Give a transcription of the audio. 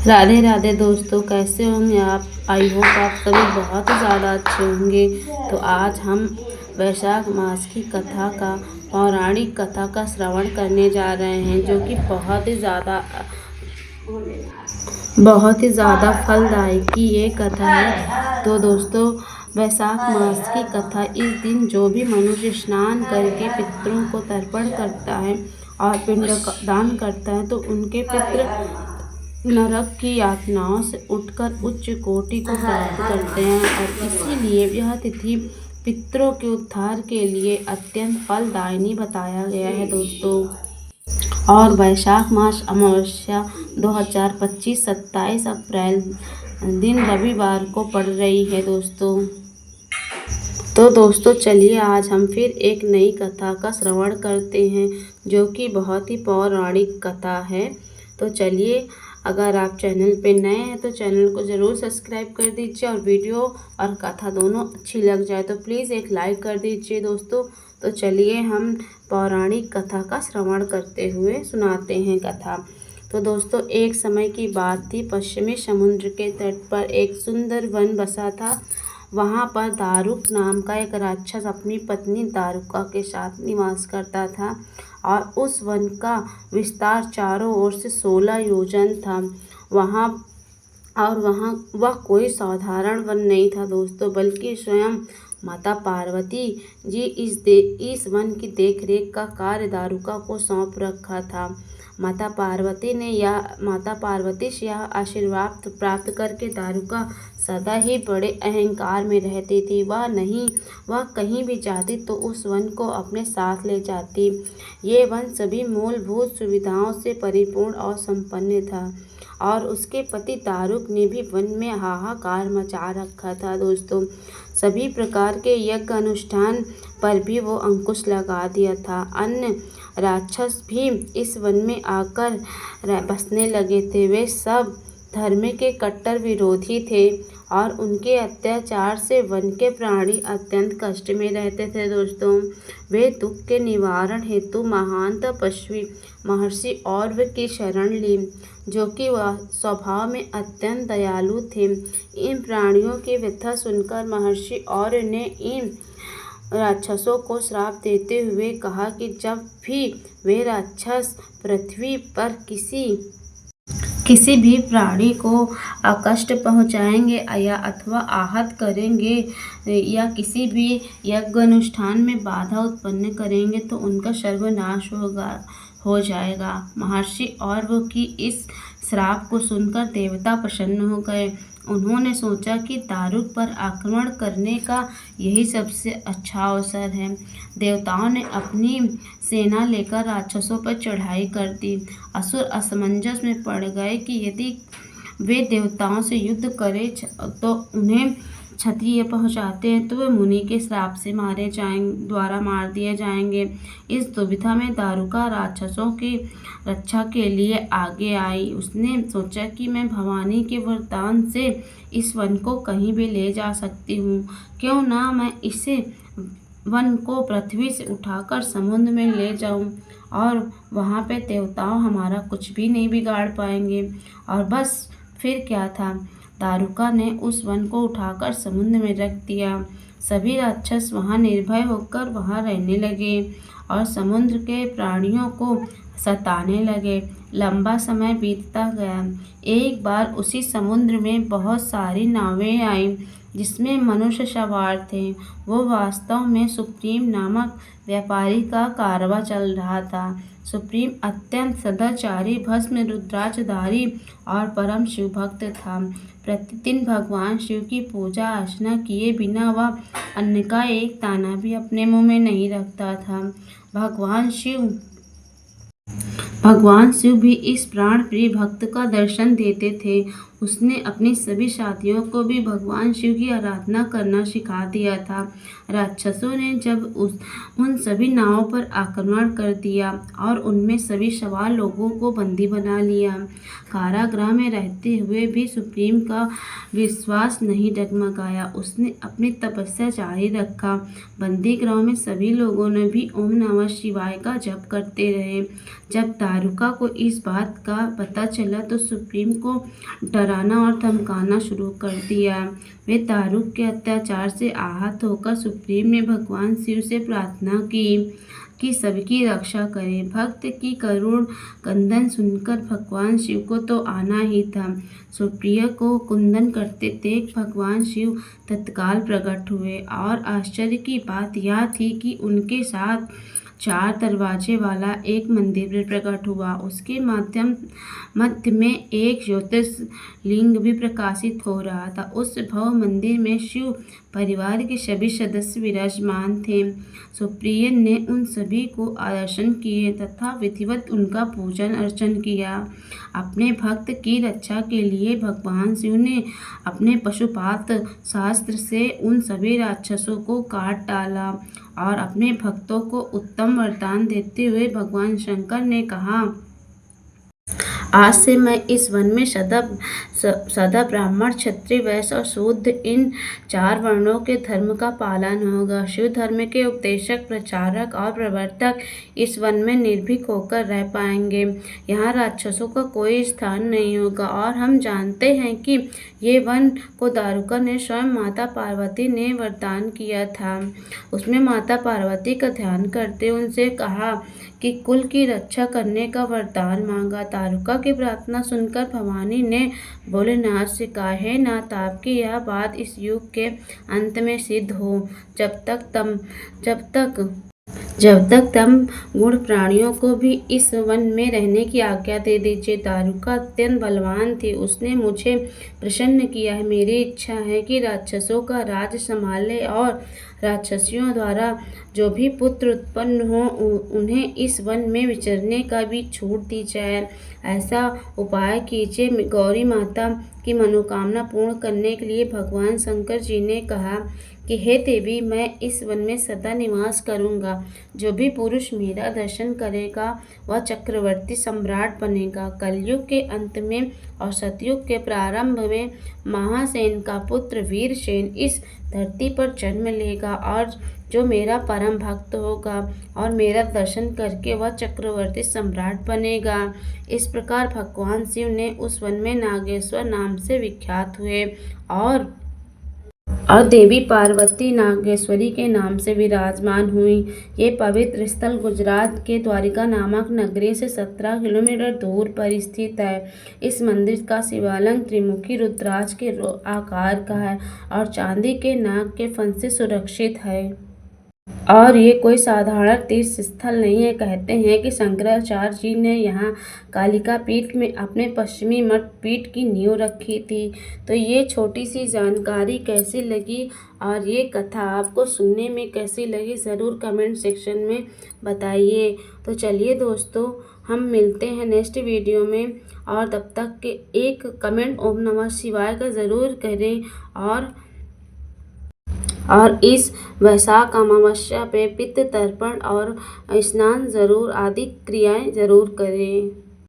राधे राधे दोस्तों, कैसे होंगे आप। आई होप आप सभी बहुत ही ज़्यादा अच्छे होंगे। तो आज हम वैशाख मास की कथा का पौराणिक कथा का श्रवण करने जा रहे हैं, जो कि बहुत ही ज़्यादा फलदायकी ये कथा है। तो दोस्तों, वैशाख मास की कथा, इस दिन जो भी मनुष्य स्नान करके पितरों को तर्पण करता है और पिंड दान करता है, तो उनके पितृ नरक की यातनाओं से उठकर उच्च कोटि को प्राप्त करते हैं, और इसीलिए यह तिथि पितरों के उद्धार के लिए अत्यंत फलदायिनी बताया गया है दोस्तों। और वैशाख मास अमावस्या 2025 27 अप्रैल दिन रविवार को पड़ रही है दोस्तों। तो दोस्तों चलिए, आज हम फिर एक नई कथा का श्रवण करते हैं, जो कि बहुत ही पौराणिक कथा है। तो चलिए, अगर आप चैनल पे नए हैं तो चैनल को ज़रूर सब्सक्राइब कर दीजिए, और वीडियो और कथा दोनों अच्छी लग जाए तो प्लीज़ एक लाइक कर दीजिए दोस्तों। तो चलिए, हम पौराणिक कथा का श्रवण करते हुए सुनाते हैं कथा। तो दोस्तों, एक समय की बात थी। पश्चिमी समुद्र के तट पर एक सुंदर वन बसा था। वहाँ पर दारुक नाम का एक राक्षस अपनी पत्नी दारुका के साथ निवास करता था, और उस वन का विस्तार चारों ओर से 16 योजन था। वहाँ वह कोई साधारण वन नहीं था दोस्तों, बल्कि स्वयं माता पार्वती जी इस वन की देखरेख का कार्य दारुका को सौंप रखा था। माता पार्वती से यह आशीर्वाद प्राप्त करके दारुका सदा ही बड़े अहंकार में रहती थी। वह कहीं भी जाती तो उस वन को अपने साथ ले जाती। ये वन सभी मूलभूत सुविधाओं से परिपूर्ण और संपन्न था, और उसके पति दारुक ने भी वन में हाहाकार मचा रखा था दोस्तों। सभी प्रकार के यज्ञ अनुष्ठान पर भी वो अंकुश लगा दिया था। अन्य राक्षस भी इस वन में आकर बसने लगे थे। वे सब धर्म के कट्टर विरोधी थे, और उनके अत्याचार से वन के प्राणी अत्यंत कष्ट में रहते थे दोस्तों। वे दुख के निवारण हेतु महान तपस्वी महर्षि औरव की शरण ली, जो कि वह स्वभाव में अत्यंत दयालु थे। इन प्राणियों की व्यथा सुनकर महर्षि औरव ने इन राक्षसों को श्राप देते हुए कहा कि जब भी वे राक्षस पृथ्वी पर किसी भी प्राणी को कष्ट पहुंचाएंगे या अथवा आहत करेंगे, या किसी भी यज्ञ अनुष्ठान में बाधा उत्पन्न करेंगे, तो उनका सर्वनाश हो जाएगा। महर्षि और वो की इस श्राप को सुनकर देवता प्रसन्न हो गए। उन्होंने सोचा कि दारुक पर आक्रमण करने का यही सबसे अच्छा अवसर है। देवताओं ने अपनी सेना लेकर राक्षसों पर चढ़ाई कर दी। असुर असमंजस में पड़ गए कि यदि वे देवताओं से युद्ध करें तो उन्हें क्षति पहुंचाते हैं तो वे मुनि के श्राप से मार दिए जाएंगे। इस दुविधा में दारुका राक्षसों की रक्षा के लिए आगे आई। उसने सोचा कि मैं भवानी के वरदान से इस वन को कहीं भी ले जा सकती हूँ। क्यों ना मैं इसे वन को पृथ्वी से उठाकर समुद्र में ले जाऊं, और वहाँ पे देवताओं हमारा कुछ भी नहीं बिगाड़ पाएंगे। और बस फिर क्या था, दारुका ने उस वन को उठाकर समुद्र में रख दिया। सभी राक्षस वहाँ निर्भय होकर वहाँ रहने लगे और समुद्र के प्राणियों को सताने लगे। लंबा समय बीतता गया। एक बार उसी समुद्र में बहुत सारी नावें आईं, जिसमें मनुष्य सवार थे। वो वास्तव में सुप्रीम नामक व्यापारी का कारवां चल रहा था। सुप्रीम अत्यंत सदाचारी, भस्म रुद्राक्षधारी और परम शिव भक्त था। प्रतिदिन भगवान शिव की पूजा अर्चना किए बिना वह अन्न का एक दाना भी अपने मुंह में नहीं रखता था। भगवान शिव भी इस प्राण प्रिय भक्त का दर्शन देते थे। उसने अपनी सभी साथियों को भी भगवान शिव की आराधना करना सिखा दिया था। राक्षसों ने जब उन सभी नावों पर आक्रमण कर दिया और उनमें सभी सवार लोगों को बंदी बना लिया। कारागृह में रहते हुए भी सुप्रीम का विश्वास नहीं डगमगाया। उसने अपनी तपस्या जारी रखा। बंदी गृह में सभी लोगों ने भी ओम नमः शिवाय का जप करते रहे। जब दारुका को इस बात का पता चला तो सुप्रीम को डराना और धमकाना शुरू कर दिया। वे दारुक के अत्याचार से आहत होकर सुप्रीम ने भगवान शिव से प्रार्थना की कि सबकी रक्षा करें। भक्त की करुण क्रंदन सुनकर भगवान शिव को तो आना ही था। सुप्रिया को कुंदन करते देख भगवान शिव तत्काल प्रकट हुए और आश्चर्य की बात यह थी कि उनके साथ 4 दरवाजे वाला एक मंदिर भी प्रकट हुआ। उसके मध्य में एक ज्योतिर्लिंग भी प्रकाशित हो रहा था। उस भव्य मंदिर में शिव परिवार के सभी सदस्य विराजमान थे। सुप्रियन ने उन सभी को दर्शन किए तथा विधिवत उनका पूजन अर्चन किया। अपने भक्त की रक्षा के लिए भगवान शिव ने अपने पशुपात शास्त्र से उन सभी राक्षसों को काट डाला और अपने भक्तों को उत्तम वरदान देते हुए भगवान शंकर ने कहा, आज से मैं इस वन में सदा ब्राह्मण, क्षत्रिय, वैश्य और शूद्र इन 4 वर्णों के धर्म का पालन होगा। शिव धर्म के उपदेशक, प्रचारक और प्रवर्तक इस वन में निर्भीक होकर रह पाएंगे। यहाँ राक्षसों का कोई स्थान नहीं होगा। और हम जानते हैं कि ये वन को दारुका ने स्वयं माता पार्वती ने वरदान किया था। उसमें माता पार्वती का ध्यान करते उनसे कहा कि कुल की रक्षा करने का वरदान मांगा। दारुका की प्रार्थना सुनकर भवानी ने भोलेनाथ से कहा, हे नाथ, आपकी यह बात इस युग के अंत में सिद्ध हो। जब तक तुम गुण प्राणियों को भी इस वन में रहने की आज्ञा दे दीजिए। दारुका अत्यंत बलवान थी। उसने मुझे प्रसन्न किया है। मेरी इच्छा है कि राक्षसों का राज्य संभाले और राक्षसियों द्वारा जो भी पुत्र उत्पन्न हो उन्हें इस वन में विचरने का भी छूट दी जाए। ऐसा उपाय कीजिए। गौरी माता की मनोकामना पूर्ण करने के लिए भगवान शंकर जी ने कहा कि हे देवी, मैं इस वन में सदा निवास करूंगा। जो भी पुरुष मेरा दर्शन करेगा वह चक्रवर्ती सम्राट बनेगा। कलयुग के अंत में और सतयुग के प्रारंभ में महासेन का पुत्र वीरसेन इस धरती पर जन्म लेगा और जो मेरा परम भक्त होगा और मेरा दर्शन करके वह चक्रवर्ती सम्राट बनेगा। इस प्रकार भगवान शिव ने उस वन में नागेश्वर नाम से विख्यात हुए और देवी पार्वती नागेश्वरी के नाम से विराजमान हुई। ये पवित्र स्थल गुजरात के द्वारिका नामक नगरी से 17 किलोमीटर दूर पर स्थित है। इस मंदिर का शिवालंग त्रिमुखी रुद्राक्ष के आकार का है और चांदी के नाग के फन से सुरक्षित है। और ये कोई साधारण तीर्थ स्थल नहीं है। कहते हैं कि शंकराचार्य जी ने यहाँ कालिका पीठ में अपने पश्चिमी मठ पीठ की नींव रखी थी। तो ये छोटी सी जानकारी कैसी लगी और ये कथा आपको सुनने में कैसी लगी ज़रूर कमेंट सेक्शन में बताइए। तो चलिए दोस्तों, हम मिलते हैं नेक्स्ट वीडियो में और तब तक के एक कमेंट ओम नमः शिवाय का ज़रूर करें और इस वैशाख अमावस्या पे पितृ तर्पण और स्नान ज़रूर आदि क्रियाएं ज़रूर करें।